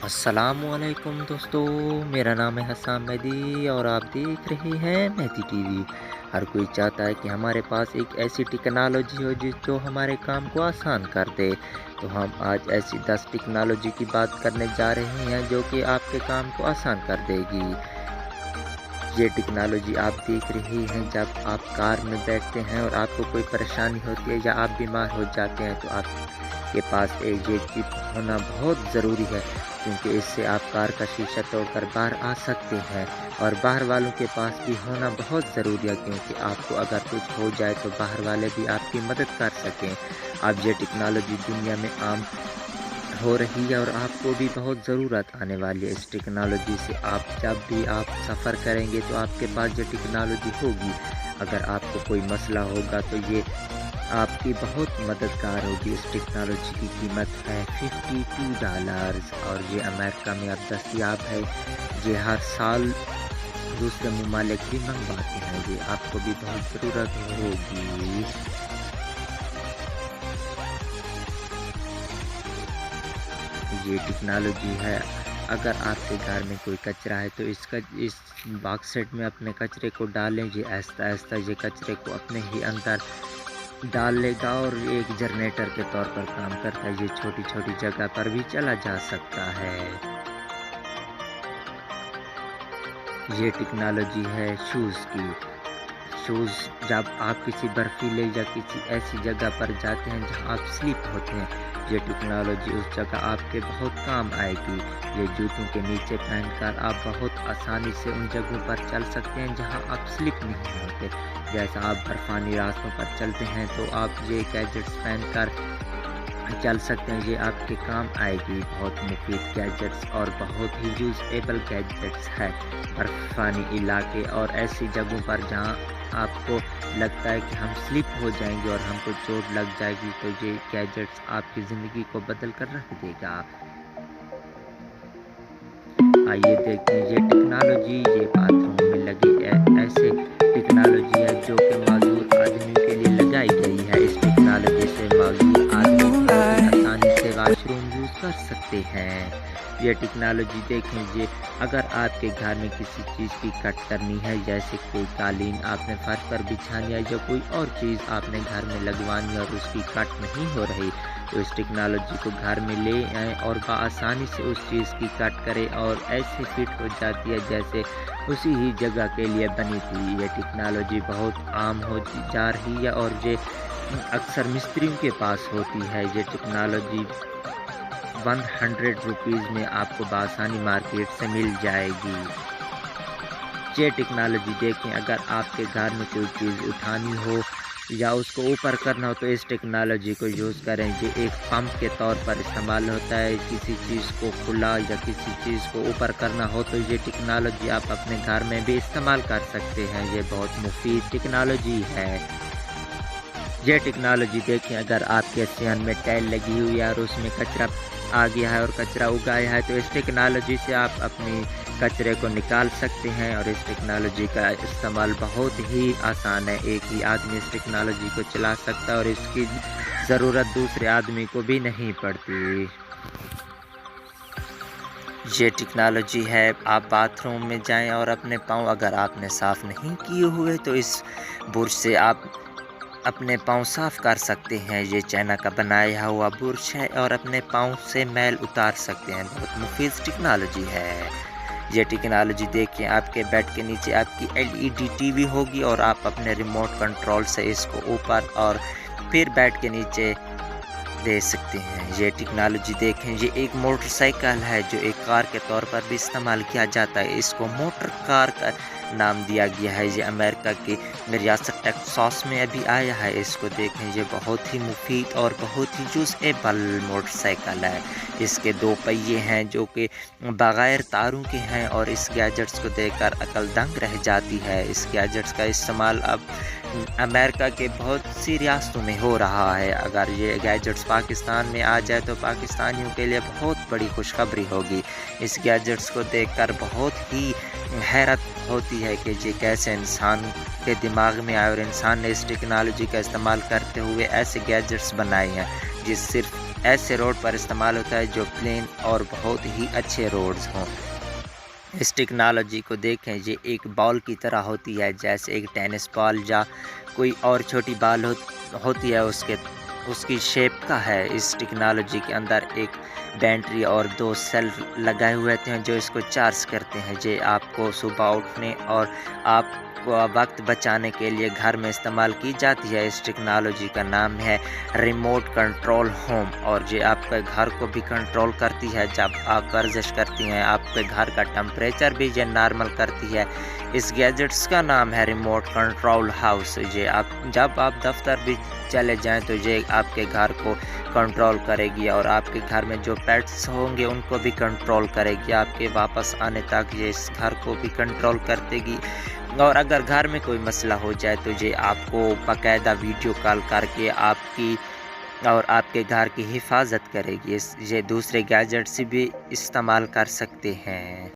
अस्सलाम वालेकुम दोस्तों, मेरा नाम है हसन मेहदी और आप देख रहे हैं मेहदी टीवी। हर कोई चाहता है कि हमारे पास एक ऐसी टेक्नोलॉजी हो जो हमारे काम को आसान कर दे। तो हम आज ऐसी 10 टेक्नोलॉजी की बात करने जा रहे हैं जो कि आपके काम को आसान कर देगी। ये टेक्नोलॉजी आप देख रही हैं, जब आप कार में बैठते हैं और आपको कोई परेशानी होती है या आप बीमार हो जाते हैं तो आपके पास ये चिप होना बहुत ज़रूरी है, क्योंकि इससे आप कार का शीशा तोड़कर बाहर आ सकते हैं। और बाहर वालों के पास भी होना बहुत ज़रूरी है, क्योंकि आपको अगर कुछ हो जाए तो बाहर वाले भी आपकी मदद कर सकें। अब ये टेक्नोलॉजी दुनिया में आम हो रही है और आपको भी बहुत ज़रूरत आने वाली है इस टेक्नोलॉजी से। आप जब भी आप सफ़र करेंगे तो आपके पास ये टेक्नोलॉजी होगी। अगर आपको कोई मसला होगा तो ये आपकी बहुत मददगार होगी। इस टेक्नोलॉजी की कीमत है $52 और ये अमेरिका में अब दस्तयाब है। ये हर साल दूसरे ममालिक भी मंगवाते हैं। ये आपको भी बहुत ज़रूरत होगी। ये टेक्नोलॉजी है, अगर आपके घर में कोई कचरा है तो इस बॉक्स सेट में अपने कचरे को डालें। ये आहिस्ता आहिस्ता ये कचरे को अपने ही अंदर डाल लेगा और एक जनरेटर के तौर पर काम करता है। ये छोटी छोटी जगह पर भी चला जा सकता है। ये टेक्नोलॉजी है शूज़ की। शूज़ जब आप किसी बर्फीले या किसी ऐसी जगह पर जाते हैं जहां आप स्लिप होते हैं, ये टेक्नोलॉजी उस जगह आपके बहुत काम आएगी। ये जूतों के नीचे पहनकर आप बहुत आसानी से उन जगहों पर चल सकते हैं जहां आप स्लिप नहीं होते। जैसा आप बर्फानी रास्तों पर चलते हैं तो आप ये गैजेट्स पहनकर चल सकते हैं। ये आपके काम आएगी। बहुत मुफीद गैजेट्स और बहुत ही यूज़ेबल गैजेट्स है बर्फानी इलाके और ऐसी जगहों पर जहां आपको लगता है कि हम स्लिप हो जाएंगे और हमको चोट लग जाएगी, तो ये गैजेट्स आपकी ज़िंदगी को बदल कर रख देगा। आइए देखते हैं ये टेक्नोलॉजी। ये बाथरूम में लगी ऐसे टेक्नोलॉजी है जो कि माजूर आदमी के लिए लगाई गई है। इस टेक्नोलॉजी से माजूर आदमी आसानी से वाशरूम यूज़ कर सकते हैं। ये टेक्नोलॉजी देखें, ये अगर आपके घर में किसी चीज़ की कट करनी है, जैसे कोई कालीन आपने फर्श पर बिछानी है या कोई और चीज़ आपने घर में लगवानी है और उसकी कट नहीं हो रही, तो इस टेक्नोलॉजी को घर में ले आएँ और बआसानी से उस चीज़ की कट करें और ऐसे फिट हो जाती है जैसे उसी ही जगह के लिए बनी थी। ये टेक्नोलॉजी बहुत आम हो जा रही है और ये अक्सर मिस्त्रियों के पास होती है। ये टेक्नोलॉजी 100 रुपीज़ में आपको बआसानी मार्केट से मिल जाएगी। ये टेक्नोलॉजी देखें, अगर आपके घर में कोई चीज़ उठानी हो या उसको ऊपर करना हो तो इस टेक्नोलॉजी को यूज़ करें। ये एक पंप के तौर पर इस्तेमाल होता है। किसी चीज़ को खुला या किसी चीज़ को ऊपर करना हो तो ये टेक्नोलॉजी आप अपने घर में भी इस्तेमाल कर सकते हैं। ये बहुत मुफीद टेक्नोलॉजी है। ये टेक्नोलॉजी देखें, अगर आपके सियान में टाइल लगी हुई है और उसमें कचरा आ गया है और कचरा उगाया है, तो इस टेक्नोलॉजी से आप अपनी कचरे को निकाल सकते हैं। और इस टेक्नोलॉजी का इस्तेमाल बहुत ही आसान है। एक ही आदमी इस टेक्नोलॉजी को चला सकता है और इसकी ज़रूरत दूसरे आदमी को भी नहीं पड़ती। ये टेक्नोलॉजी है, आप बाथरूम में जाएं और अपने पाँव अगर आपने साफ़ नहीं किए हुए तो इस बुर्श से आप अपने पाँव साफ़ कर सकते हैं। ये चाइना का बनाया हुआ बुर्श है और अपने पाँव से मैल उतार सकते हैं। बहुत मुफीद टेक्नोलॉजी है। ये टेक्नोलॉजी देखिए, आपके बेड के नीचे आपकी LED टीवी होगी और आप अपने रिमोट कंट्रोल से इसको ऊपर और फिर बेड के नीचे दे सकते हैं। ये टेक्नोलॉजी देखें, ये एक मोटरसाइकिल है जो एक कार के तौर पर भी इस्तेमाल किया जाता है। इसको मोटर कार का नाम दिया गया है। ये अमेरिका की रियासत टेक्सास में अभी आया है। इसको देखें, ये बहुत ही मुफीद और बहुत ही यूज़ेबल मोटरसाइकिल है। इसके 2 पहिए हैं जो कि बग़ैर तारों के हैं और इस गैजेट्स को देखकर अकल दंग रह जाती है। इस गैजेट्स का इस्तेमाल अब अमेरिका के बहुत सी रियासतों में हो रहा है। अगर ये गैजेट्स पाकिस्तान में आ जाए तो पाकिस्तानियों के लिए बहुत बड़ी खुशखबरी होगी। इस गैजेट्स को देखकर बहुत ही हैरत होती है कि ये कैसे इंसान के दिमाग में आए और इंसान ने इस टेक्नोलॉजी का इस्तेमाल करते हुए ऐसे गैजेट्स बनाए हैं جس صرف ایسے روڈ پر استعمال ہوتا ہے جو پلین اور بہت ہی اچھے روڈز ہوں۔ اس ٹیکنالوجی کو دیکھیں، یہ ایک بال کی طرح ہوتی ہے، جیسے ایک ٹینس بال یا کوئی اور چھوٹی بال ہوتی ہے، اس کی شیپ کا ہے۔ اس ٹیکنالوجی کے اندر ایک بیٹری اور 2 سیل لگائے ہوئے ہوتے ہیں جو اس کو چارج کرتے ہیں۔ یہ آپ کو صبح اٹھنے اور آپ کو وقت بچانے کے لیے گھر میں استعمال کی جاتی ہے۔ اس ٹیکنالوجی کا نام ہے ریموٹ کنٹرول ہوم، اور یہ آپ کے گھر کو بھی کنٹرول کرتی ہے۔ جب آپ ورزش کرتی ہیں، آپ کے گھر کا ٹمپریچر بھی یہ نارمل کرتی ہے۔ اس گیجٹس کا نام ہے ریموٹ کنٹرول ہاؤس۔ یہ جب آپ دفتر بھی چلے جائیں تو یہ آپ کے گھر کو کنٹرول کرے گی، اور آپ کے گھر میں جو پیٹس ہوں گے ان کو بھی کنٹرول کرے گی۔ آپ کے واپس آنے تک یہ اس گھر کو بھی کنٹرول کرے گی، اور اگر گھر میں کوئی مسئلہ ہو جائے تو یہ آپ کو باقاعدہ ویڈیو کال کر کے آپ کے گھر کی حفاظت کرے گی۔ یہ دوسرے گیجٹ سے بھی استعمال کر سکتے ہیں۔